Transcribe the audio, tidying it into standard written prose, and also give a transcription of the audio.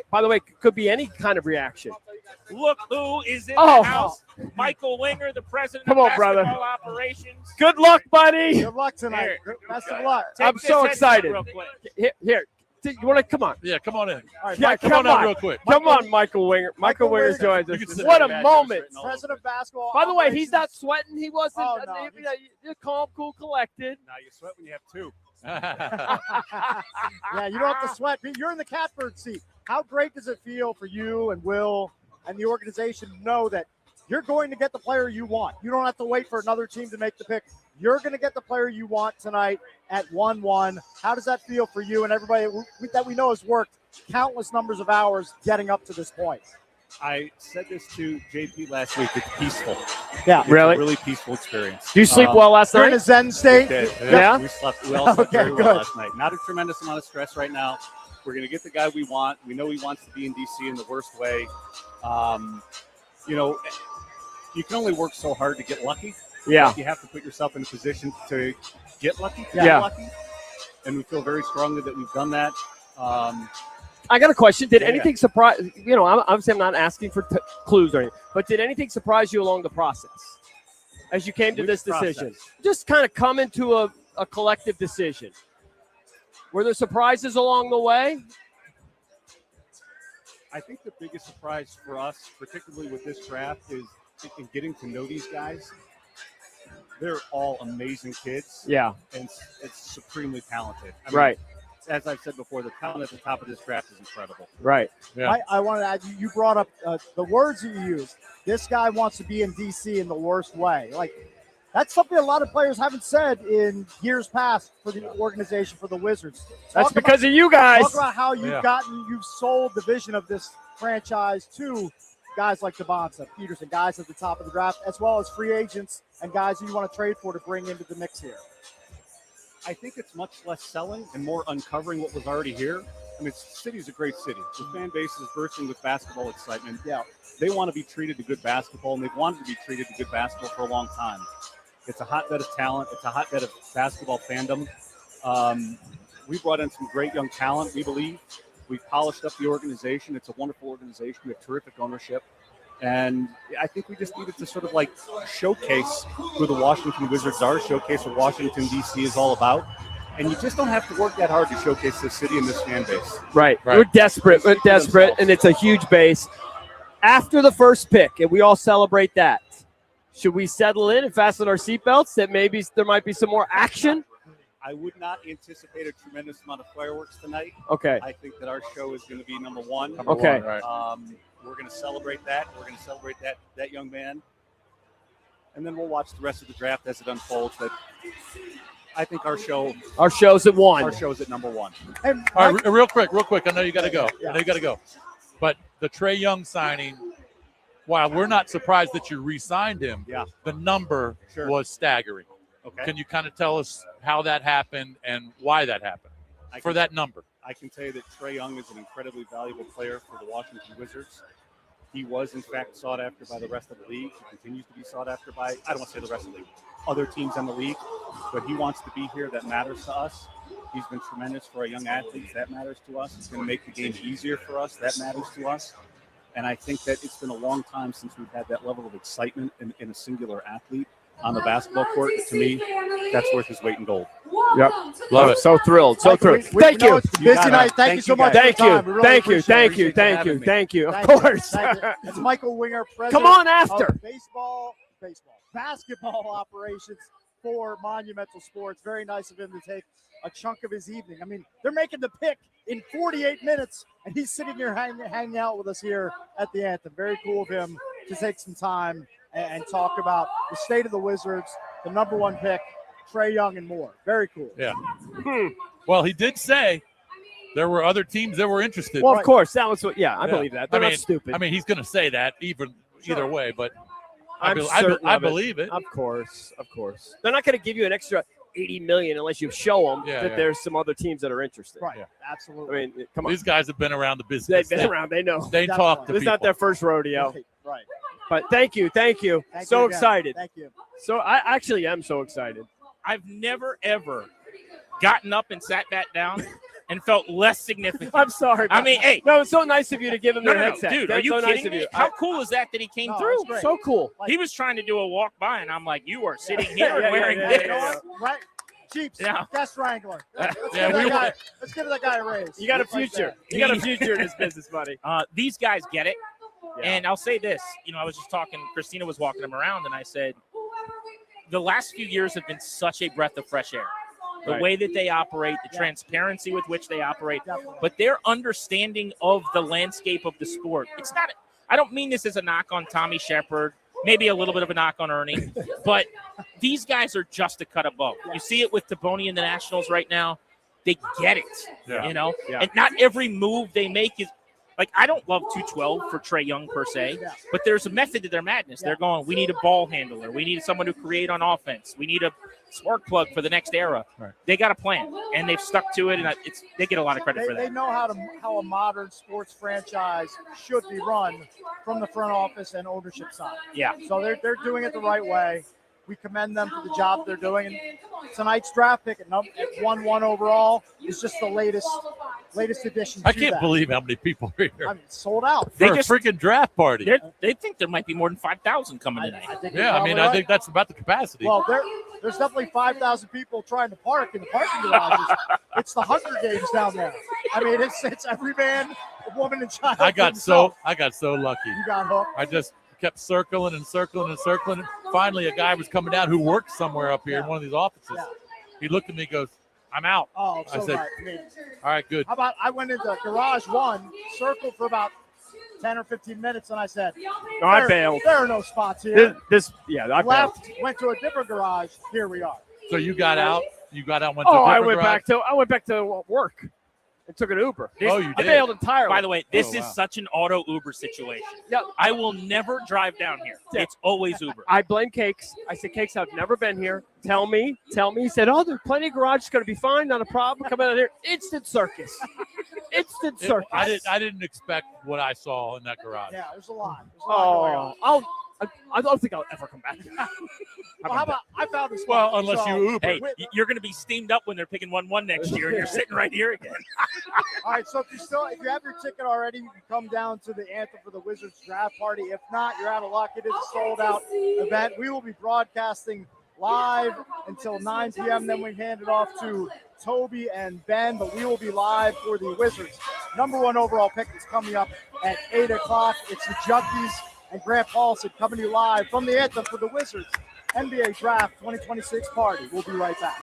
by the way, could be any kind of reaction. Look who is in the house. Michael Winger, the president of basketball operations. Good luck, buddy. Good luck tonight. Best of luck. I'm so excited. Here. You want to come on? Yeah, come on in. All right, Yeah, come on real quick. Come on, Michael Winger. Michael Winger joins us. What a moment. President of basketball. By the way, he's not sweating. He wasn't. Oh, no. He's calm, cool, collected. Now you sweat when you have two. Yeah, you don't have to sweat. You're in the catbird seat. How great does it feel for you and Will and the organization to know that you're going to get the player you want? You don't have to wait for another team to make the pick. You're going to get the player you want tonight at 1-1. How does that feel for you and everybody that we know has worked countless numbers of hours getting up to this point? I said this to JP last week. It's peaceful. Yeah, it's really? A really peaceful experience. Do you sleep well last You're night? in a Zen state? Yeah. We all slept very well last night. Not a tremendous amount of stress right now. We're going to get the guy we want. We know he wants to be in DC in the worst way. You can only work so hard to get lucky. Yeah. You have to put yourself in a position to get lucky. Lucky. And we feel very strongly that we've done that. I got a question. Did anything surprise you? Obviously, I'm not asking for clues or anything, but did anything surprise you along the process as you came to this decision? Just kind of come into a collective decision. Were there surprises along the way? I think the biggest surprise for us, particularly with this draft, is in getting to know these guys. They're all amazing kids. Yeah. And it's supremely talented. Right. As I've said before, the talent at the top of this draft is incredible. Right. Yeah. I wanted to add, you brought up the words that you used. This guy wants to be in DC in the worst way. Like, that's something a lot of players haven't said in years past for the organization, for the Wizards. That's because of you guys. Talk about how you've sold the vision of this franchise to guys like DeBonza, Peterson, guys at the top of the draft, as well as free agents and guys who you want to trade for to bring into the mix here. I think it's much less selling and more uncovering what was already here. I mean, the city's a great city. The fan base is bursting with basketball excitement. Yeah. They want to be treated to good basketball, and they've wanted to be treated to good basketball for a long time. It's a hotbed of talent. It's a hotbed of basketball fandom. We brought in some great young talent, we believe. We've polished up the organization. It's a wonderful organization. We have terrific ownership. And I think we just needed to sort of like showcase who the Washington Wizards are, showcase what Washington, D.C. is all about. And you just don't have to work that hard to showcase this city and this fan base. Right. We're desperate. We're desperate, and it's a huge base. After the first pick, and we all celebrate that, should we settle in and fasten our seatbelts that maybe there might be some more action? I would not anticipate a tremendous amount of fireworks tonight. Okay. I think that our show is going to be number one. Okay. We're going to celebrate that. We're going to celebrate that young man. And then we'll watch the rest of the draft as it unfolds. But I think our show's at 1. Our show's at number 1. Hey, all right, real quick. I know you got to go. But the Trae Young signing, while we're not surprised that you re-signed him, the number was staggering. Okay. Can you kind of tell us how that happened and why that happened for that number? I can tell you that Trae Young is an incredibly valuable player for the Washington Wizards. He was, in fact, sought after by the rest of the league. He continues to be sought after by, I don't want to say the rest of the league, other teams in the league. But he wants to be here. That matters to us. He's been tremendous for our young athletes. That matters to us. He's going to make the game easier for us. That matters to us. And I think that it's been a long time since we've had that level of excitement in a singular athlete on the basketball court. To me, that's worth his weight in gold. Yep. Love it. So thrilled. Thank you. Busy night. Thank you so much. Thank you. Of course. It's Michael Winger, president Come on after. of basketball operations for Monumental Sports. Very nice of him to take a chunk of his evening. I mean, they're making the pick in 48 minutes, and he's sitting here hanging out with us here at the Anthem. Very cool of him to take some time and talk about the state of the Wizards, the number 1 pick, Trae Young, and more. Very cool. Yeah. Well, he did say there were other teams that were interested. Well, of course. That was what, I believe that. They're not stupid. I mean, he's going to say that either way, but I believe it. Of course. They're not going to give you an extra $80 million unless you show them that there's some other teams that are interested. Right. Yeah. Absolutely. I mean, come on. These guys have been around the business. They've been around. They know. They talk to people. It's not their first rodeo. Right. But thank you. So excited. Thank you. So I actually am so excited. I've never, ever gotten up and sat back down and felt less significant. I'm sorry. I mean, hey. No, it's so nice of you to give him the headset. Dude, That's are you so kidding nice of me? you. How cool is that he came through? So cool. He was trying to do a walk by, and I'm like, you are sitting here and wearing this. You know what? Right? Jeeps, guest wrangler. Let's give that guy a raise. You got a future. You got a future in this business, buddy. These guys get it. And I'll say this. I was just talking. Christina was walking them around, and I said, the last few years have been such a breath of fresh air. The way that they operate, the transparency with which they operate, but their understanding of the landscape of the sport. It's not. I don't mean this as a knock on Tommy Shepard. Maybe a little bit of a knock on Ernie, but these guys are just a cut above. You see it with Taboni in the Nationals right now. They get it, and not every move they make is like, I don't love 212 for Trae Young per se, but there's a method to their madness. They're going, we need a ball handler. We need someone to create on offense. We need a spark plug for the next era. Right. They got a plan, and they've stuck to it, and they get a lot of credit for that. They know how a modern sports franchise should be run from the front office and ownership side. Yeah. So they're doing it the right way. We commend them for the job they're doing. And tonight's draft pick at 1-1 overall is just the latest addition. I can't believe how many people are here. I mean, sold out. For a freaking draft party. They think there might be more than 5,000 coming tonight. I think that's about the capacity. Well, there's definitely 5,000 people trying to park in the parking garages. It's the Hunger Games down there. I mean, it's every man, woman, and child. I got so lucky. You got hooked. I just kept circling and circling and circling. Finally, a guy was coming down who worked somewhere up here in one of these offices. Yeah. He looked at me and goes, I'm out. Oh, so I said, right. I mean, all right, good. How about I went into garage 1, circled for about 10 or 15 minutes, and I said, I bailed. There are no spots here. I left, went to a different garage. Here we are. So you got out. You got out. Went to a different garage? I went back to work. And took an Uber. You did? I bailed entirely. By the way, this is such an auto Uber situation. Yep. I will never drive down here. It's always Uber. I blame Cakes. I said, Cakes, I've never been here. Tell me. He said, there's plenty of garage. It's going to be fine. Not a problem. Come out here. Instant circus. I didn't expect what I saw in that garage. Yeah, there's a lot. Going on. I don't think I'll ever come back. Well, how about I found this? Well, unless you Uber. Hey, you're going to be steamed up when they're picking 1-1 next year, and you're sitting right here again. All right, so if you have your ticket already, you can come down to the Anthem for the Wizards draft party. If not, you're out of luck. It is a sold-out event. We will be broadcasting live until 9 p.m. Then we hand it off to Toby and Ben, but we will be live for the Wizards. Number 1 overall pick is coming up at 8 o'clock. It's the Junkies and Grant Paulson coming to you live from the Anthem for the Wizards NBA Draft 2026 party. We'll be right back.